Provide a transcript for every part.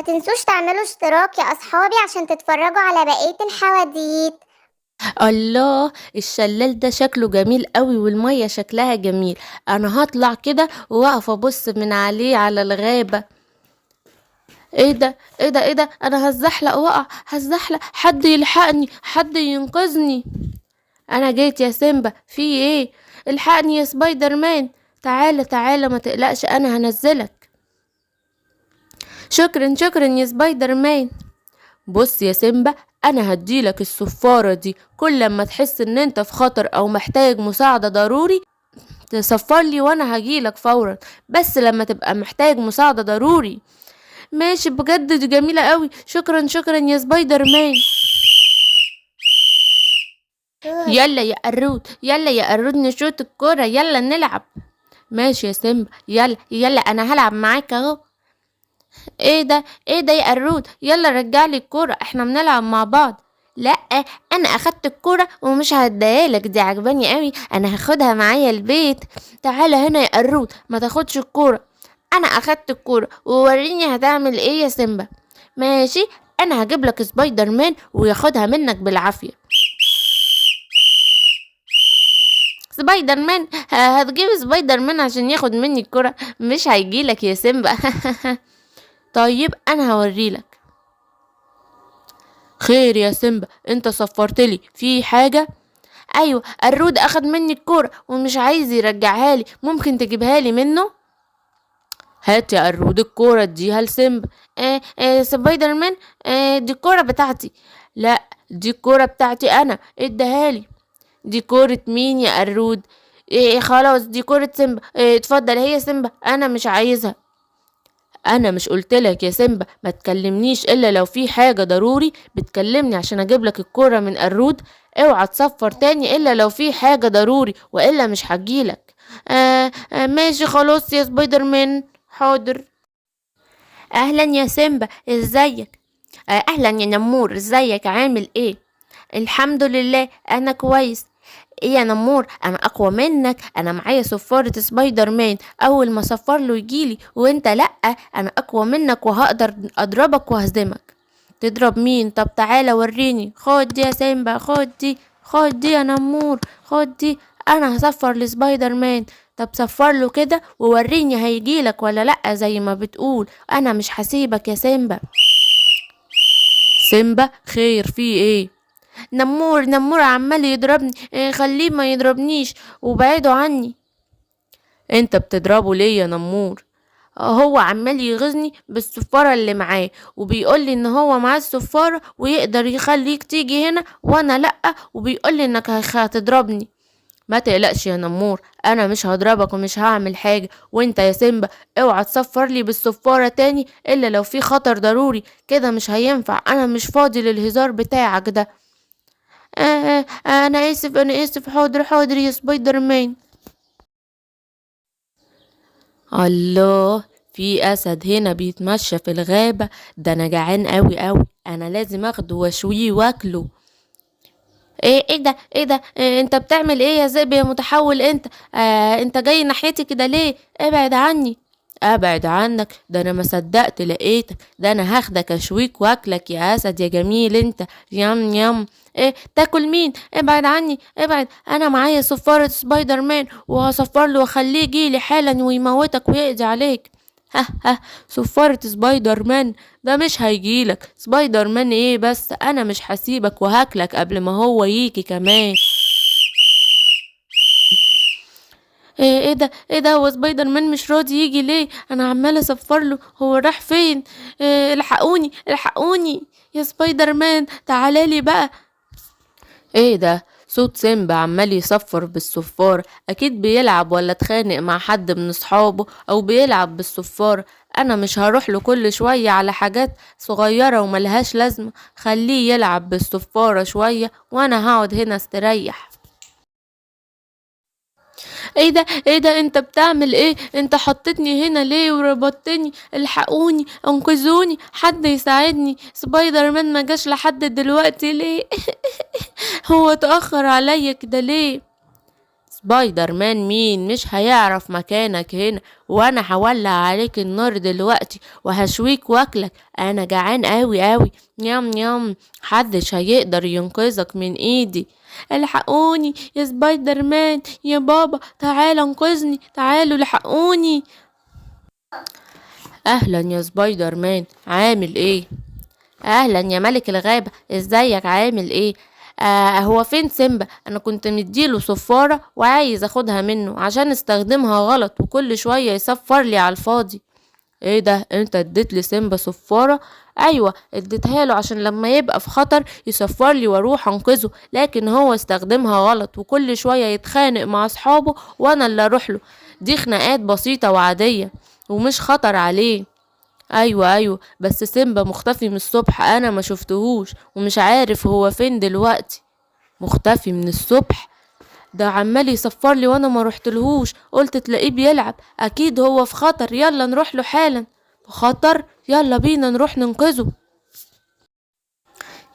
تنسوش تعملوا اشتراك يا أصحابي عشان تتفرجوا على بقية الحواديت. الله، الشلال ده شكله جميل قوي والمية شكلها جميل. انا هطلع كده واقف ابص من عليه على الغابة. ايه ده ايه ده ايه ده، انا هزحلق واقع، هزحلق، حد يلحقني، حد ينقذني. انا جيت يا سيمبا، في ايه؟ الحقني يا سبايدر مان. تعالى تعالى، ما تقلقش، انا هنزلك. شكرا شكرا يا سبايدر مان. بص يا سيمبا، انا هديلك الصفارة دي، كل لما تحس ان انت في خطر او محتاج مساعدة ضروري تصفر لي وانا هجيلك فورا، بس لما تبقى محتاج مساعدة ضروري. ماشي، بجد دي جميلة قوي، شكرا شكرا يا سبايدر مان. يلا يا قرود، يلا يا قرود، نشوط الكورة، يلا نلعب. ماشي يا سيمبا، يلا يلا، انا هلعب معاك اهو. ايه ده ايه ده يا قرود، يلا رجعلي الكورة، احنا بنلعب مع بعض. لا، انا اخدت الكورة ومش هديهالك، دي عجباني قوي، انا هاخدها معايا البيت. تعالى هنا يا قرود، ما تاخدش الكورة. انا اخدت الكورة، ووريني هتعمل ايه يا سيمبا. ماشي، انا هجيب لك سبايدر مان وياخدها منك بالعافية. سبايدر مان؟ هتجيب سبايدر مان عشان ياخد مني الكرة؟ مش هيجيلك يا سيمبا. طيب انا هوريلك. خير يا سيمبا، انت صفرتلي في حاجة؟ ايوه، الرود اخد مني الكرة ومش عايز يرجعها لي، ممكن تجيبها لي منه؟ هات يا الرود الكرة، اديها لسيمبا. سبايدر مان، دي الكرة بتاعتي. لا، دي الكرة بتاعتي انا، اديها لي. دي كورة مين يا قرود؟ إيه، خلاص دي كورة سيمبا، إيه اتفضل، هي سيمبا، انا مش عايزها. انا مش قلتلك يا سيمبا ما تكلمنيش الا لو في حاجة ضروري بتكلمني عشان اجيب لك الكورة من قرود؟ اوعى تصفر تاني الا لو في حاجة ضروري، والا مش هجيلك. ماشي خلاص يا سبايدر مان، حاضر. اهلا يا سيمبا، ازيك؟ اهلا يا نمور، ازيك، عامل ايه؟ الحمد لله انا كويس. ايه يا نمور، انا اقوى منك، انا معايا صفارة سبايدر مان، اول ما صفر له يجيلي وانت لا. انا اقوى منك وهقدر اضربك وهزمك. تضرب مين؟ طب تعالى وريني، خد دي يا سيمبا، خد دي، خد دي يا نمور، خد دي. انا هصفر لسبايدر مان. طب صفر له كده ووريني هيجيلك ولا لا، زي ما بتقول، انا مش هسيبك يا سيمبا. سيمبا، خير في ايه؟ نمور نمور عمال يضربني، خليه ما يضربنيش وبعده عني. انت بتضربه ليه يا نمور؟ هو عمال يغيظني بالسفارة اللي معاه، وبيقولي ان هو معاه السفارة ويقدر يخليك تيجي هنا وانا لأ، وبيقولي انك هتضربني. ما تقلقش يا نمور، انا مش هضربك ومش هعمل حاجة، وانت يا سيمبا اوعى تصفر لي بالسفارة تاني الا لو في خطر ضروري، كده مش هينفع، انا مش فاضي للهزار بتاعك ده. انا اسف انا اسف، حاضر حاضر يا سبايدر مان. الله، في اسد هنا بيتمشى في الغابة، ده انا جعان قوي قوي، انا لازم اخده واشويه واكله. ايه ده ايه ده، انت بتعمل ايه يا ذئب يا متحول انت؟ انت جاي ناحيتي كده ليه؟ ابعد عني. ابعد عنك؟ ده انا ما صدقت لقيتك، ده انا هاخدك اشويك واكلك يا اسد يا جميل انت. يم يم. ايه تاكل مين؟ ابعد عني ابعد، انا معايا صفارة سبايدر مان وهصفر له واخليه يجيلي حالا ويموتك ويقضي عليك. ها ها، صفارة سبايدر مان؟ ده مش هيجيلك سبايدر مان ايه بس، انا مش هسيبك وهاكلك قبل ما هو يجي كمان. ايه ده ايه ده، هو سبايدر مان مش راضي يجي ليه؟ انا عماله اصفر له، هو راح فين؟ الحقوني الحقوني يا سبايدر مان، تعالى لي بقى. ايه ده، صوت سيمبا عمال يصفر بالصفارة، اكيد بيلعب ولا اتخانق مع حد من اصحابه او بيلعب بالصفارة. انا مش هروح له كل شوية على حاجات صغيرة وملهاش لازمة، خليه يلعب بالصفارة شوية وانا هقعد هنا استريح. ايه ده ايه ده، انت بتعمل ايه؟ انت حطيتني هنا ليه وربطتني؟ الحقوني انقذوني، حد يساعدني، سبايدر مان ما جاش لحد دلوقتي ليه؟ هو اتأخر عليا كده ليه؟ سبايدر مان مين؟ مش هيعرف مكانك هنا، وانا هولع عليك النار دلوقتي وهشويك واكلك. انا جعان قوي قوي. يام يام. محدش هيقدر ينقذك من ايدي. الحقوني يا سبايدر مان، يا بابا تعال انقذني، تعالوا الحقوني. اهلا يا سبايدر مان، عامل ايه؟ اهلا يا ملك الغابة، ازيك عامل ايه؟ هو فين سيمبا؟ انا كنت مديله صفارة وعايز اخدها منه عشان استخدمها غلط وكل شوية يصفر لي على الفاضي. ايه ده؟ انت اديت لسيمبا صفارة؟ ايوه اديتها له عشان لما يبقى في خطر يصفر لي واروح انقذه، لكن هو استخدمها غلط وكل شوية يتخانق مع اصحابه وانا اللي اروح له. دي خناقات بسيطة وعادية ومش خطر عليه. ايوه بس سيمبا مختفي من الصبح، انا ما شفتهوش ومش عارف هو فين دلوقتي. مختفي من الصبح؟ ده عمال يصفر لي وانا ما رحتلهوش، قلت تلاقيه بيلعب، اكيد هو في خطر، يلا نروح له حالا. في خطر؟ يلا بينا نروح ننقذه.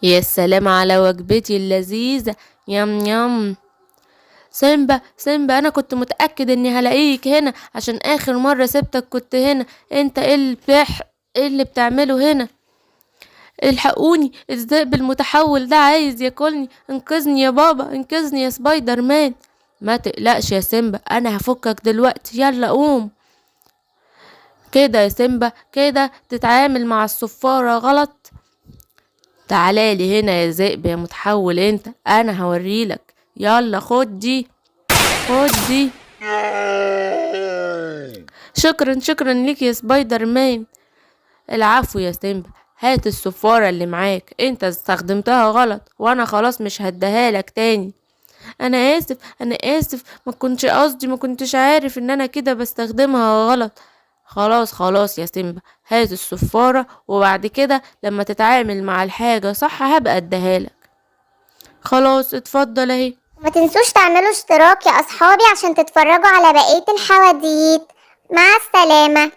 يا سلام على وجبتي اللذيذة. يم يم. سيمبا انا كنت متأكد اني هلاقيك هنا، عشان اخر مرة سبتك كنت هنا. انت ايه اللي بتعمله هنا؟ الحقوني، الذئب المتحول ده عايز ياكلني، انقذني يا بابا، انقذني يا سبايدر مان. ما تقلقش يا سيمبا، انا هفكك دلوقتي، يلا قوم. كده يا سيمبا، كده تتعامل مع الصفارة غلط؟ تعالالي هنا يا ذئب يا متحول انت، انا هوريلك. يلا خد دي، خد دي. شكرا ليك يا سبايدر مان. العفو يا سيمبا. هات الصفارة اللي معاك، انت استخدمتها غلط وانا خلاص مش هديها لك تاني. انا اسف، ما كنتش قصدي، ما كنتش عارف ان انا كده بستخدمها غلط. خلاص يا سيمبا، هات الصفارة وبعد كده لما تتعامل مع الحاجة صح هبقى اديها لك. خلاص اتفضل اهي. ما تنسوش تعملوا اشتراك يا أصحابي عشان تتفرجوا على بقية الحواديت. مع السلامة.